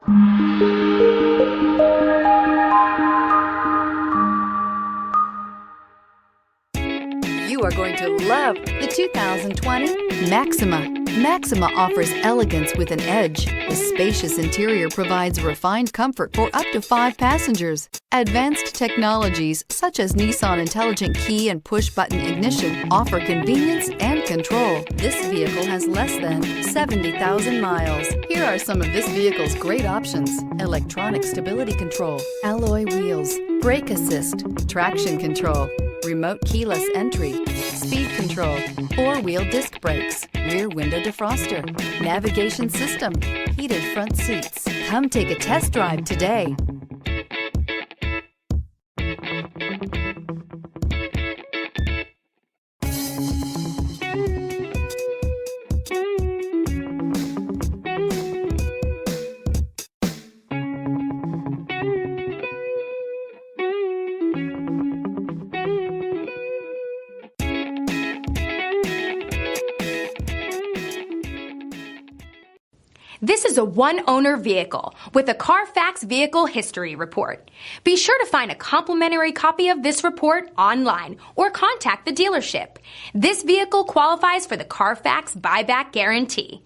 You are going to love the 2020 Maxima. Maxima offers elegance with an edge. The spacious interior provides refined comfort for up to 5 passengers. Advanced technologies such as Nissan Intelligent Key and Push-Button Ignition offer convenience and control. This vehicle has less than 70,000 miles. Here are some of this vehicle's great options: electronic stability control, alloy wheels, brake assist, traction control, remote keyless entry, speed control, 4-wheel disc brakes, rear window defroster, navigation system, heated front seats. Come take a test drive today. This is a one-owner vehicle with a Carfax Vehicle History Report. Be sure to find a complimentary copy of this report online or contact the dealership. This vehicle qualifies for the Carfax Buyback Guarantee.